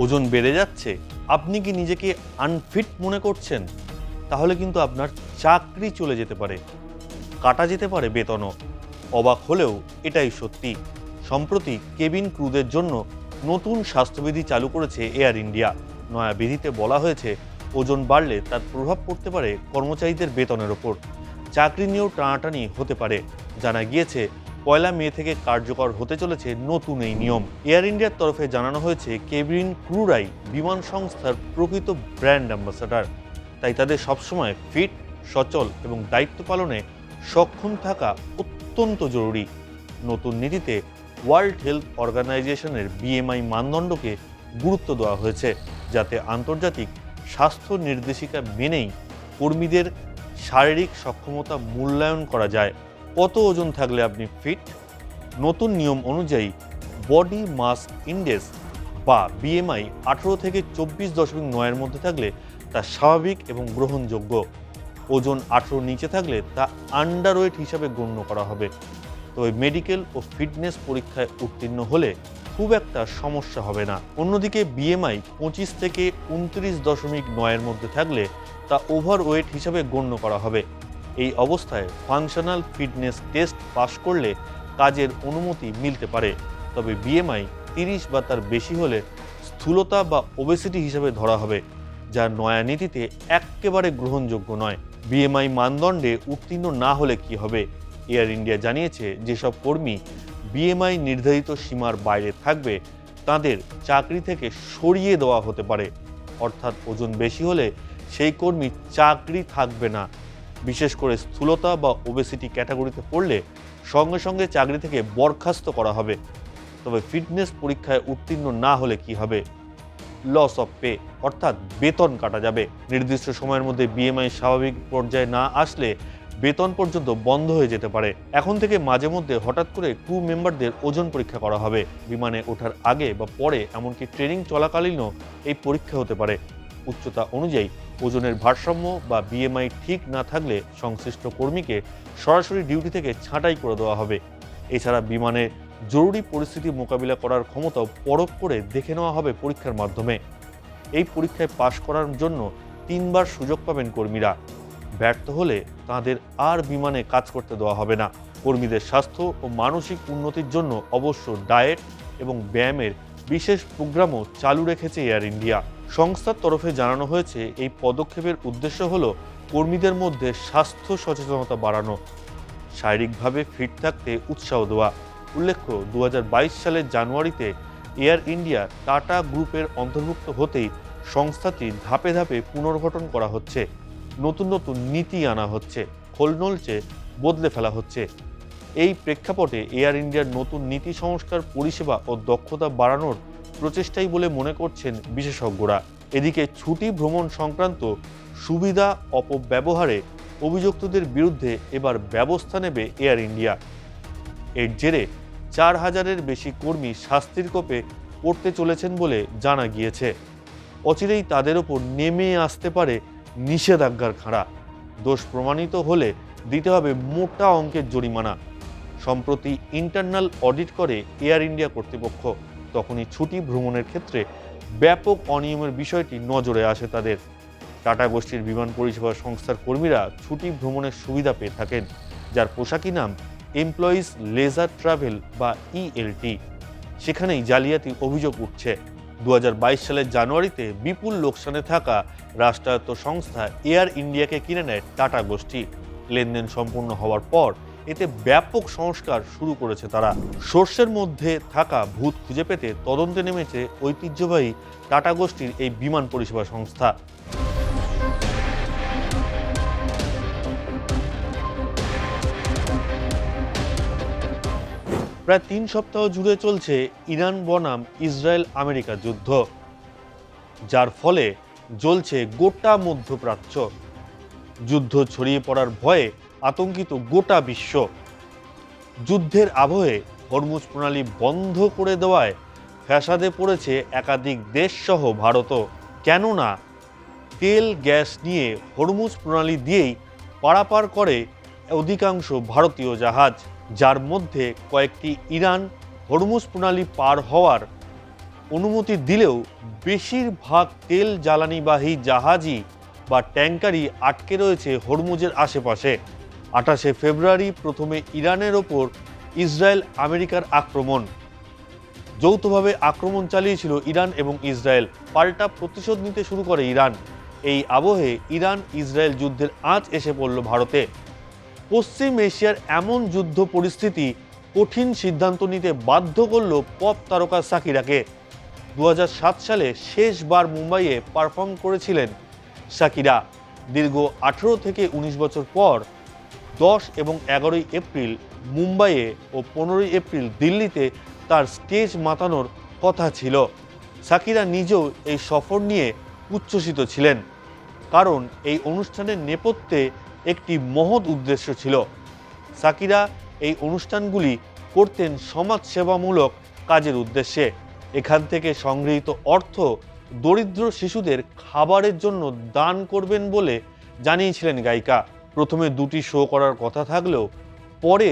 ওজন বেড়ে যাচ্ছে, আপনি কি নিজেকে আনফিট মনে করছেন? তাহলে কিন্তু আপনার চাকরি চলে যেতে পারে, কাটা যেতে পারে বেতনও। অবাক হলেও এটাই সত্যি। সম্প্রতি কেবিন ক্রুদের জন্য নতুন স্বাস্থ্যবিধি চালু করেছে এয়ার ইন্ডিয়া। নয়া বিধিতে বলা হয়েছে ওজন বাড়লে তার প্রভাব পড়তে পারে কর্মচারীদের বেতনের ওপর। চাকরি নিয়েও টানাটানি হতে পারে। জানা গিয়েছে 1 মে থেকে কার্যকর হতে চলেছে নতুন এই নিয়ম। এয়ার ইন্ডিয়ার তরফে জানানো হয়েছে কেবিন ক্রুরাই বিমান সংস্থার প্রকৃত ব্র্যান্ড অ্যাম্বাসাডার। তাই তাদের সবসময় ফিট, সচল এবং দায়িত্ব পালনে সক্ষম থাকা অত্যন্ত জরুরি। নতুন নীতিতে ওয়ার্ল্ড হেলথ অর্গানাইজেশনের বিএমআই মানদণ্ডকে গুরুত্ব দেওয়া হয়েছে, যাতে আন্তর্জাতিক স্বাস্থ্য নির্দেশিকা মেনেই কর্মীদের শারীরিক সক্ষমতা মূল্যায়ন করা যায়। কত ওজন থাকলে আপনি ফিট? নতুন নিয়ম অনুযায়ী বডি মাস ইন্ডেক্স বা বিএমআই 18 থেকে 24.9 এর মধ্যে থাকলে তা স্বাভাবিক এবং গ্রহণযোগ্য। ওজন 18 নিচে থাকলে তা আন্ডারওয়েট হিসাবে গণ্য করা হবে। তবে মেডিকেল ও ফিটনেস পরীক্ষায় উত্তীর্ণ হলে খুব একটা সমস্যা হবে না। অন্যদিকে বিএমআই 25 থেকে 29.9 এর মধ্যে থাকলে তা ওভারওয়েট হিসাবে গণ্য করা হবে। এই অবস্থায় ফাংশনাল ফিটনেস টেস্ট পাস করলে কাজের অনুমতি মিলতে পারে। তবে বিএমআই 30 বা তার বেশি হলে স্থূলতা বা ওবেসিটি হিসাবে ধরা হবে, যা নয়া নীতিতে একেবারে গ্রহণযোগ্য নয়। বিএমআই মানদণ্ডে উত্তীর্ণ না হলে কি হবে? এয়ার ইন্ডিয়া জানিয়েছে যেসব কর্মী বিএমআই নির্ধারিত সীমার বাইরে থাকবে তাদের চাকরি থেকে সরিয়ে দেওয়া হতে পারে। অর্থাৎ ওজন বেশি হলে সেই কর্মী চাকরি থাকবে না। বিশেষ করে স্থূলতা বা ওবেসিটি ক্যাটাগরিতে পড়লে সঙ্গে সঙ্গে চাকরি থেকে বরখাস্ত করা হবে। তবে ফিটনেস পরীক্ষায় উত্তীর্ণ না হলে কি হবে? লস অফ পে, অর্থাৎ বেতন কাটা যাবে। নির্দিষ্ট সময়ের মধ্যে বিএমআই স্বাভাবিক পর্যায়ে না আসলে বেতন পর্যন্ত বন্ধ হয়ে যেতে পারে। এখন থেকে মাঝে মধ্যে হঠাৎ করে ক্রু মেম্বারদের ওজন পরীক্ষা করা হবে। বিমানে ওঠার আগে বা পরে, এমনকি ট্রেনিং চলাকালীনও এই পরীক্ষা হতে পারে। উচ্চতা অনুযায়ী ওজনের ভারসাম্য বা বিএমআই ঠিক না থাকলে সংশ্লিষ্ট কর্মীকে সরাসরি ডিউটি থেকে ছাঁটাই করে দেওয়া হবে। এছাড়া বিমানে জরুরি পরিস্থিতি মোকাবিলা করার ক্ষমতাও পরখ করে দেখে নেওয়া হবে পরীক্ষার মাধ্যমে। এই পরীক্ষায় পাশ করার জন্য 3 বার সুযোগ পাবেন কর্মীরা। ব্যর্থ হলে তাদের আর বিমানে কাজ করতে দেওয়া হবে না। কর্মীদের স্বাস্থ্য ও মানসিক উন্নতির জন্য অবশ্য ডায়েট এবং ব্যায়ামের বিশেষ প্রোগ্রামও চালু রেখেছে এয়ার ইন্ডিয়া। সংস্থার তরফে জানানো হয়েছে এই পদক্ষেপের উদ্দেশ্য হল কর্মীদের মধ্যে স্বাস্থ্য সচেতনতা বাড়ানো, শারীরিকভাবে ফিট থাকতে উৎসাহ দেওয়া। উল্লেখ্য, 2022 সালের জানুয়ারিতে এয়ার ইন্ডিয়া টাটা গ্রুপের অন্তর্ভুক্ত হতেই সংস্থাটি ধাপে ধাপে পুনর্গঠন করা হচ্ছে। নতুন নতুন নীতি আনা হচ্ছে, খোল নলচে বদলে ফেলা হচ্ছে। এই প্রেক্ষাপটে এয়ার ইন্ডিয়ার নতুন নীতি সংস্কার পরিষেবা ও দক্ষতা বাড়ানোর প্রচেষ্টাই বলে মনে করছেন বিশেষজ্ঞরা। এদিকে ছুটি ভ্রমণ সংক্রান্ত সুবিধা অপব্যবহারে অভিযুক্তদের বিরুদ্ধে এবার ব্যবস্থা নেবে এয়ার ইন্ডিয়া। এর জেরে 4000-এর বেশি কর্মী শাস্তির কোপে পড়তে চলেছেন বলে জানা গিয়েছে। অচিরেই তাদের ওপর নেমে আসতে পারে নিষেধাজ্ঞার খাঁড়া। দোষ প্রমাণিত হলে দিতে হবে মোটা অঙ্কের জরিমানা। সম্প্রতি ইন্টারনাল অডিট করে এয়ার ইন্ডিয়া কর্তৃপক্ষ। তখনই ছুটি ভ্রমণের ক্ষেত্রে ব্যাপক অনিয়মের বিষয়টি নজরে আসে তাদের। টাটা গোষ্ঠীর বিমান পরিষেবা সংস্থার কর্মীরা ছুটি ভ্রমণের সুবিধা পেয়ে থাকেন, যার পোশাকি নাম এমপ্লয়িজ লেজার ট্রাভেল বা ইএলটি। সেখানেই জালিয়াতির অভিযোগ উঠছে। 2022 সালের জানুয়ারিতে বিপুল লোকসানে থাকা রাষ্ট্রায়ত্ত সংস্থা এয়ার ইন্ডিয়াকে কিনে নেয় টাটা গোষ্ঠী। লেনদেন সম্পূর্ণ হওয়ার পর এতে ব্যাপক সংস্কার শুরু করেছে তারা। সোর্সের মধ্যে থাকা ভূত খুঁজে পেতে তদন্তে নেমেছে ঐতিহ্যবাহী টাটা গোষ্ঠীর এই বিমান পরিষেবা সংস্থা। প্রায় 3 সপ্তাহ জুড়ে চলছে ইরান বনাম ইসরায়েল আমেরিকা যুদ্ধ, যার ফলে জ্বলছে গোটা মধ্যপ্রাচ্য। যুদ্ধ ছড়িয়ে পড়ার ভয়ে আতঙ্কিত গোটা বিশ্ব। যুদ্ধের আবহে হরমুজ প্রণালী বন্ধ করে দেওয়ায় ফ্যাসাদে পড়েছে একাধিক দেশসহ ভারতও। কেননা তেল গ্যাস নিয়ে হরমুজ প্রণালী দিয়েই পারাপার করে অধিকাংশ ভারতীয় জাহাজ, যার মধ্যে কয়েকটি ইরান হরমুজ প্রণালী পার হওয়ার অনুমতি দিলেও বেশিরভাগ তেল জ্বালানিবাহী জাহাজই বা ট্যাঙ্কারই আটকে রয়েছে হরমুজের আশেপাশে। 28শে ফেব্রুয়ারি প্রথমে ইরানের ওপর ইসরায়েল আমেরিকার আক্রমণ, যৌথভাবে আক্রমণ চালিয়েছিল ইরান এবং ইসরায়েল। পাল্টা প্রতিশোধ নিতে শুরু করে ইরান। এই আবহে ইরান ইসরায়েল যুদ্ধের আঁচ এসে পড়ল ভারতে। পশ্চিম এশিয়ার এমন যুদ্ধ পরিস্থিতি কঠিন সিদ্ধান্ত নিতে বাধ্য করল পপ তারকা শাকিরাকে। 2007 সালে শেষবার মুম্বাইয়ে পারফর্ম করেছিলেন শাকিরা। দীর্ঘ 18 থেকে 19 বছর পর 10 এবং 11ই এপ্রিল মুম্বাইয়ে ও 15ই এপ্রিল দিল্লিতে তার স্টেজ মাতানোর কথা ছিল। শাকিরা নিজেও এই সফর নিয়ে উচ্ছ্বসিত ছিলেন, কারণ এই অনুষ্ঠানের নেপথ্যে একটি মহৎ উদ্দেশ্য ছিল। শাকিরা এই অনুষ্ঠানগুলি করতেন সমাজসেবামূলক কাজের উদ্দেশ্যে। এখান থেকে সংগৃহীত অর্থ দরিদ্র শিশুদের খাবারের জন্য দান করবেন বলে জানিয়েছিলেন গায়িকা। প্রথমে 2টি শো করার কথা থাকলেও পরে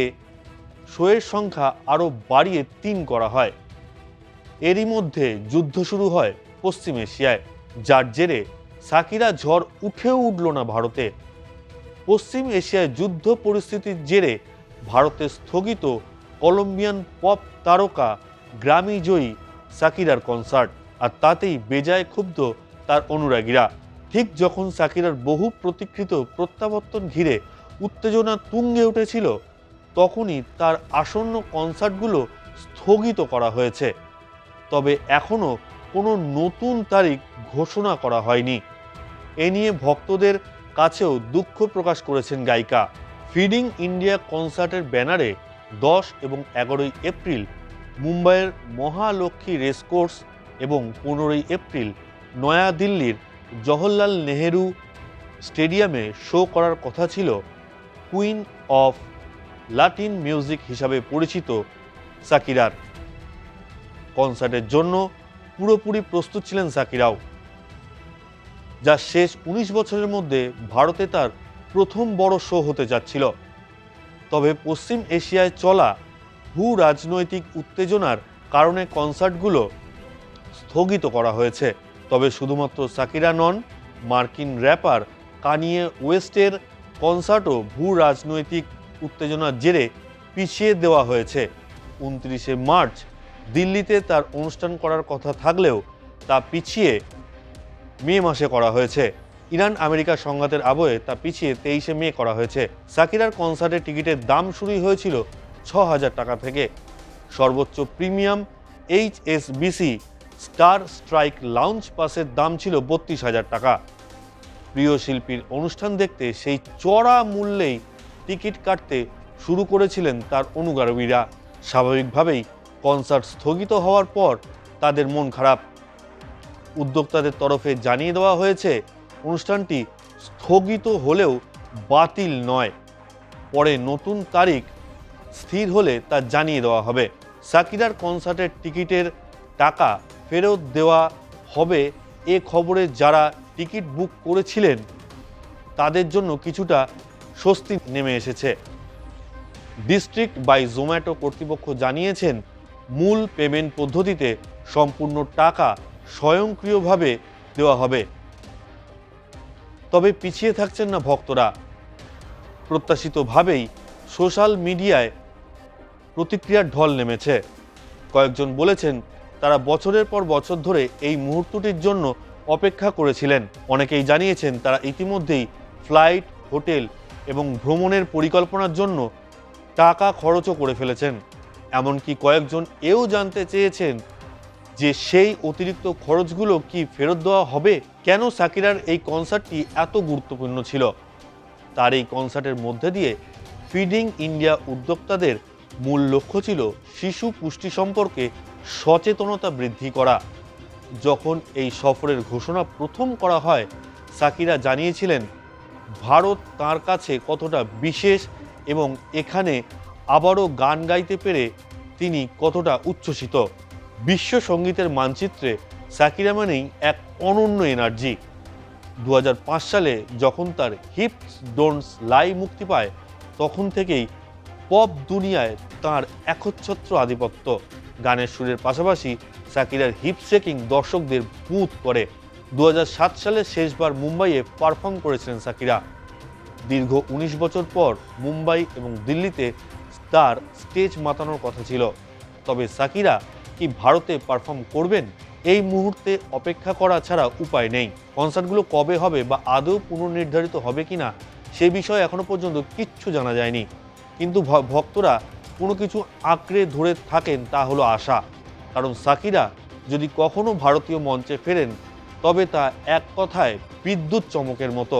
শোয়ের সংখ্যা আরও বাড়িয়ে 3 করা হয়। এরই মধ্যে যুদ্ধ শুরু হয় পশ্চিম এশিয়ায়, যার জেরে শাকিরা ঝড় উঠেও উঠল না ভারতে। পশ্চিম এশিয়ায় যুদ্ধ পরিস্থিতির জেরে ভারতে স্থগিত কলম্বিয়ান পপ তারকা গ্র্যামি জয়ী শাকিরার কনসার্ট, আর তাতেই বেজায় ক্ষুব্ধ তার অনুরাগীরা। ঠিক যখন শাকিরার বহু প্রতীক্ষিত প্রত্যাবর্তন ঘিরে উত্তেজনা তুঙ্গে উঠেছিল, তখনই তার আসন্ন কনসার্টগুলো স্থগিত করা হয়েছে। তবে এখনও কোনো নতুন তারিখ ঘোষণা করা হয়নি। এ নিয়ে ভক্তদের কাছেও দুঃখ প্রকাশ করেছেন গায়িকা। ফিডিং ইন্ডিয়া কনসার্টের ব্যানারে 10 এবং 11ই এপ্রিল মুম্বাইয়ের মহালক্ষ্মী রেসকোর্স এবং 15ই এপ্রিল নয়াদিল্লির জওহরলাল নেহেরু স্টেডিয়ামে শো করার কথা ছিল কুইন অফ লাটিন মিউজিক হিসাবে পরিচিত শাকিরার। কনসার্টের জন্য পুরোপুরি প্রস্তুত ছিলেন শাকিরাও, যা শেষ 19 বছরের মধ্যে ভারতে তার প্রথম বড় শো হতে যাচ্ছিল। তবে পশ্চিম এশিয়ায় চলা ভূ রাজনৈতিক উত্তেজনার কারণে কনসার্টগুলো স্থগিত করা হয়েছে। তবে শুধুমাত্র শাকিরা নন, মার্কিন র্যাপার কানিয়ে ওয়েস্টের কনসার্টও ভূ রাজনৈতিক উত্তেজনার জেরে পিছিয়ে দেওয়া হয়েছে। 29শে মার্চ দিল্লিতে তার অনুষ্ঠান করার কথা থাকলেও তা পিছিয়ে মে মাসে করা হয়েছে। ইরান আমেরিকা সংঘাতের আবহে তা পিছিয়ে 23শে মে করা হয়েছে। শাকিরার কনসার্টের টিকিটের দাম শুরুই হয়েছিল 6,000 টাকা থেকে। সর্বোচ্চ premium HSBC star strike lounge পাসের দাম ছিল 32,000 টাকা। প্রিয় শিল্পীর অনুষ্ঠান দেখতে সেই চড়া মূল্যেই টিকিট কাটতে শুরু করেছিলেন তার অনুগামীরা। স্বাভাবিকভাবেই কনসার্ট স্থগিত হওয়ার পর তাদের মন খারাপ। উদ্যোক্তাদের তরফে জানিয়ে দেওয়া হয়েছে অনুষ্ঠানটি স্থগিত হলেও বাতিল নয়, পরে নতুন তারিখ স্থির হলে তা জানিয়ে দেওয়া হবে। শাকিরার কনসার্টের টিকিটের টাকা ফেরত দেওয়া হবে এ খবরে যারা টিকিট বুক করেছিলেন তাদের জন্য কিছুটা স্বস্তি নেমে এসেছে। ডিস্ট্রিক্ট বাই জোম্যাটো কর্তৃপক্ষ জানিয়েছেন মূল পেমেন্ট পদ্ধতিতে সম্পূর্ণ টাকা স্বয়ংক্রিয়ভাবে দেওয়া হবে। তবে পিছিয়ে থাকছেন না ভক্তরা। প্রত্যাশিতভাবেই সোশ্যাল মিডিয়ায় প্রতিক্রিয়ার ঢল নেমেছে। কয়েকজন বলেছেন তারা বছরের পর বছর ধরে এই মুহূর্তটির জন্য অপেক্ষা করেছিলেন। অনেকেই জানিয়েছেন তারা ইতিমধ্যেই ফ্লাইট, হোটেল এবং ভ্রমণের পরিকল্পনার জন্য টাকা খরচও করে ফেলেছেন। এমনকি কয়েকজন এও জানতে চেয়েছেন যে সেই অতিরিক্ত খরচগুলো কি ফেরত দেওয়া হবে। কেন শাকিরার এই কনসার্টটি এত গুরুত্বপূর্ণ ছিল? তার এই কনসার্টের মধ্যে দিয়ে ফিডিং ইন্ডিয়া উদ্যোক্তাদের মূল লক্ষ্য ছিল শিশু পুষ্টি সম্পর্কে সচেতনতা বৃদ্ধি করা। যখন এই সফরের ঘোষণা প্রথম করা হয়, শাকিরা জানিয়েছিলেন ভারত তার কাছে কতটা বিশেষ এবং এখানে আবারও গান গাইতে পেরে তিনি কতটা উচ্ছ্বসিত। বিশ্ব সঙ্গীতের মানচিত্রে শাকিরা মানেই এক অনন্য এনার্জি। 2005 সালে যখন তার হিপস ডোন্টস লাই মুক্তি পায়, তখন থেকেই পপ দুনিয়ায় তাঁর একচ্ছত্র আধিপত্য। গানের সুরের পাশাপাশি শাকিরার হিপ শেকিং দর্শকদের মুগ্ধ করে। 2007 সালে শেষবার মুম্বাইয়ে পারফর্ম করেছিলেন শাকিরা। দীর্ঘ 19 বছর পর মুম্বাই এবং দিল্লিতে তার স্টেজ মাতানোর কথা ছিল। তবে শাকিরা কি ভারতে পারফর্ম করবেন? এই মুহূর্তে অপেক্ষা করা ছাড়া উপায় নেই। কনসার্টগুলো কবে হবে বা আদৌ পুনর্নির্ধারিত হবে কিনা সে বিষয়ে এখনো পর্যন্ত কিচ্ছু জানা যায়নি। কিন্তু ভক্তরা কোনো কিছু আঁকড়ে ধরে থাকেন, তা হলো আশা। কারণ শাকিরা যদি কখনো ভারতীয় মঞ্চে ফেরেন তবে তা এক কথায় বিদ্যুৎ চমকের মতো।